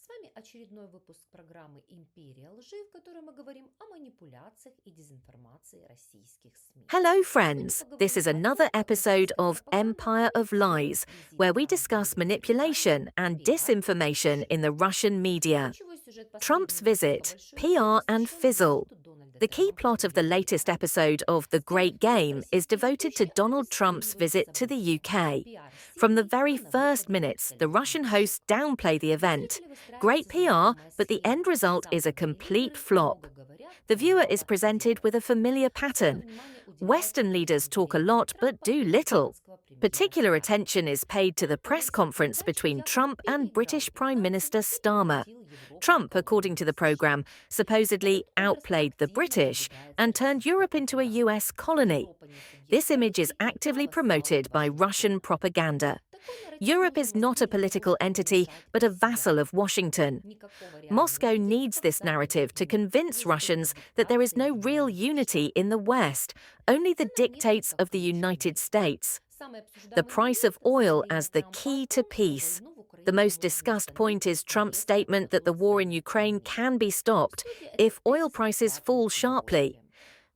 С вами очередной выпуск программы «Империя лжи», в которой мы говорим о манипуляциях и дезинформации российских СМИ. Hello, Сегодня friends. This поговорим is о том, another как episode российская of пропаганда Empire of использует Lies, where we дезинформацию discuss Великобритании, manipulation and пиар и disinformation in the лжи. Russian media. Ключевой сюжет Trump's последнего выпуска visit, «Большой игры» PR, and посвящен Fizzle. визиту Дональда The key Трампа plot в of the latest Великобританию. episode of The С первых Great минут Game is российские devoted to ведущие Donald Trump's обесценивают visit to the события. UK. Пиар From the сильный, very а на first выходе minutes, the Russian абсолютно hosts пустой. downplay the event. Зрители Great выстраиваются за PR, знакомой but the end схеме. result is a Западные complete лидеры flop. много говорят, The а viewer is мало presented with a делают. familiar Особое pattern. внимание уделяется Western leaders talk a пресс-конференции lot but Трампа do и little. британского премьера Particular Стармера. attention is paid to the press Ведущий conference передачи between якобы Trump and переиграл British Prime британцев Minister и Starmer. превратил Европу в Trump, according to колонию the США. programme, supposedly Этот образ outplayed the активно British продвигается and turned российской Europe into a пропагандой. US colony. Европа не This image субъект is политики, а actively вассал promoted by Russian Вашингтона. propaganda. Такой нарратив Europe нужен is not Москве a для того, political чтобы entity, удержать but a себя. vassal of Washington. Никакого реального Moscow needs единства в this западном narrative to мире. convince Есть только Russians that there is диктат no real Соединенных unity Штатов. in the West, only the Цена dictates нефти, of как the United ключевой. States. Самый The обсуждаемый price of момент – oil заявление as the Трампа о key to том, что peace. войну в The Украине most можно discussed point is остановить, Trump's если statement that the падут war in цены на Ukraine нефть. can be В stopped студии это if oil тезис prices fall захватывает с sharply. удовольствием.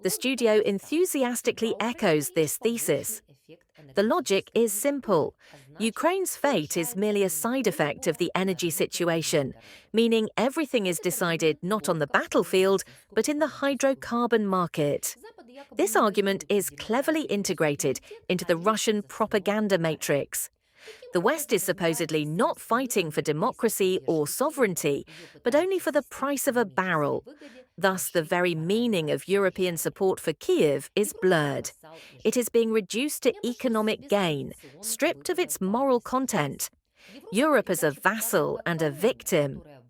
The Логика studio проста. enthusiastically Два echoes Украины this ищет thesis. побочный эффект The logic энергетической is конъюнктуры, simple. а значит, Ukraine's fate is повышается merely a side монопольная effect of воля the на energy рынке situation, гидроэнергии. meaning everything is Этот decided аргумент not on the ловко обходит battlefield, российскую but in the пропагандистскую hydrocarbon модель. market. Запад якобы This не argument боится is cleverly демонстрации свой integrated суверенитет, into а the лишь Russian за своего propaganda врага. matrix. Таким The West образом, is развивается supposedly not симметрия fighting for европейской democracy or поддержки Киева. sovereignty, Ее but only пытаются for the свести к price of a экономической barrel. выгоде и Thus, the very расширению meaning of морального European влияния. support for Kiev Не is просто blurred. вассал и It is жертва. being reduced to Не обошлось economic без gain, традиционных stripped of выпадов its moral партнерства. content. Европа в Europe as a передаче vassal показывала and a колонию, victim. которая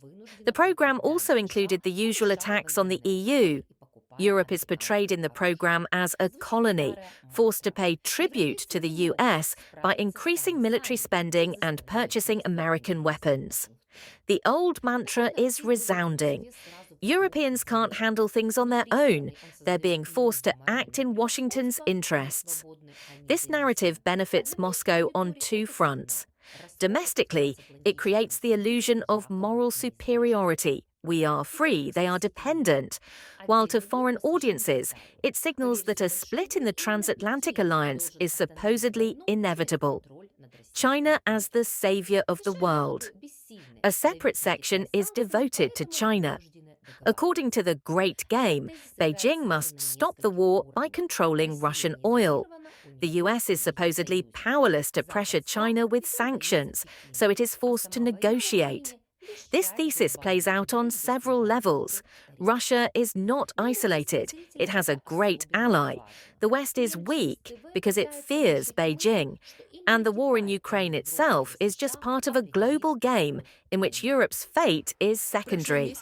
The вынуждена платить programme also данные США, included the usual повышая attacks on the военные EU. расходы и покупая Europe is portrayed американские in the танки. programme as a Звучит colony, старая forced to мантра. pay tribute Европейцы to the не могут US by справиться increasing military сами spending без and использования purchasing American государственной weapons. конъюнктуры. The old mantra Такой is нарратив придает resounding. Москве сразу всплеск Europeans can't энтузиазма. handle things on С their одной own. стороны, он They're создает being forced to иллюзию act морального in Washington's превосходства, они interests. свободны, они This narrative независимы. benefits Одновременно Moscow on мониторит two это сигнал. fronts. Раскол Domestically, it creates the illusion of moral superiority. We are free, they are dependent. While to foreign audiences, it signals that a split in the transatlantic alliance is supposedly inevitable. China as the savior of the world. A separate section is devoted to China. According to the Great Game, Beijing must stop the war by controlling Russian oil. The US is supposedly powerless to pressure China with sanctions, so it is forced to negotiate. This thesis plays out on several levels. Russia is not isolated. It has a great ally. The West is weak because it fears Beijing. And the war in Ukraine itself is just part of a global game in which Europe's fate is secondary.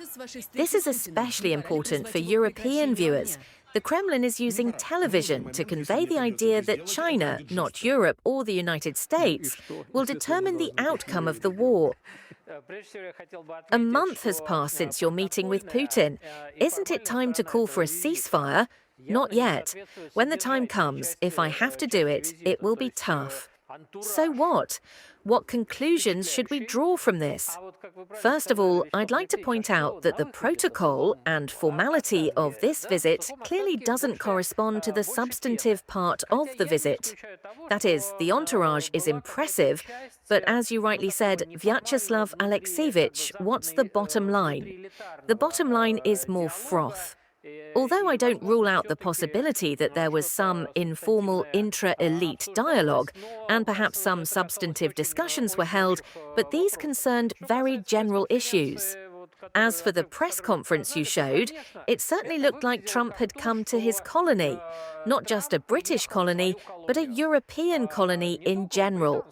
This is especially important for European viewers. The Kremlin is using television to convey the idea that China, not Europe or the United States, will determine the outcome of the war. A month has passed since your meeting with Putin. Isn't it time to call for a ceasefire? Not yet. When the time comes, if I have to do it, it will be tough. So what? What conclusions should we draw from this? First of all, I'd like to point out that the protocol and formality of this visit clearly doesn't correspond to the substantive part of the visit. That is, the entourage is impressive, but as you rightly said, Vyacheslav Alexievich, what's the bottom line? The bottom line is more froth. Although I don't rule out the possibility that there was some informal intra-elite dialogue, and perhaps some substantive discussions were held, but these concerned very general issues. As for the press conference you showed, it certainly looked like Trump had come to his colony. Not just a British colony, but a European colony in general.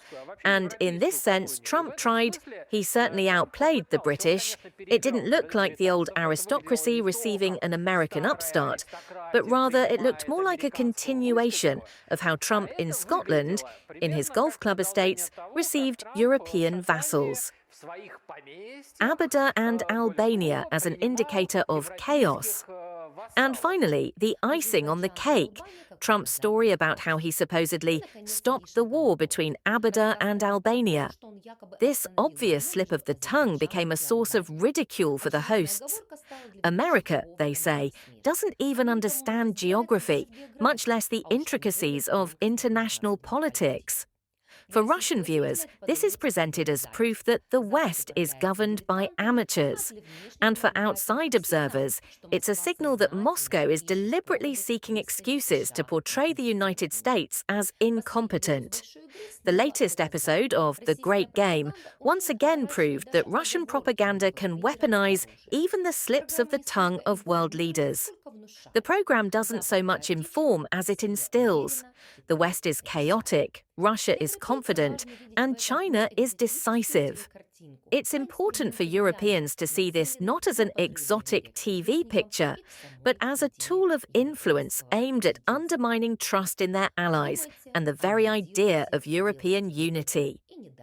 And in this sense, Trump tried, he certainly outplayed the British. It didn't look like the old aristocracy receiving an American upstart, but rather it looked more like a continuation of how Trump in Scotland, in his golf club estates, received European vassals. Abada and Albania as an indicator of chaos. And finally, the icing on the cake. Trump's story about how he supposedly stopped the war between Abydos and Albania. This obvious slip of the tongue became a source of ridicule for the hosts. America, they say, doesn't even understand geography, much less the intricacies of international politics. For Russian viewers, this is presented as proof that the West is governed by amateurs. And for outside observers, it's a signal that Moscow is deliberately seeking excuses to portray the United States as incompetent. The latest episode of The Great Game once again proved that Russian propaganda can weaponize even the slips of the tongue of world leaders. The program doesn't so much inform as it instills. The West is chaotic, Russia is confident, and China is decisive. It's important for Europeans to see this not as an exotic TV picture, but as a tool of influence aimed at undermining trust in their allies and the very idea of European unity.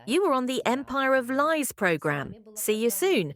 You were on the Empire of Lies program. See you soon.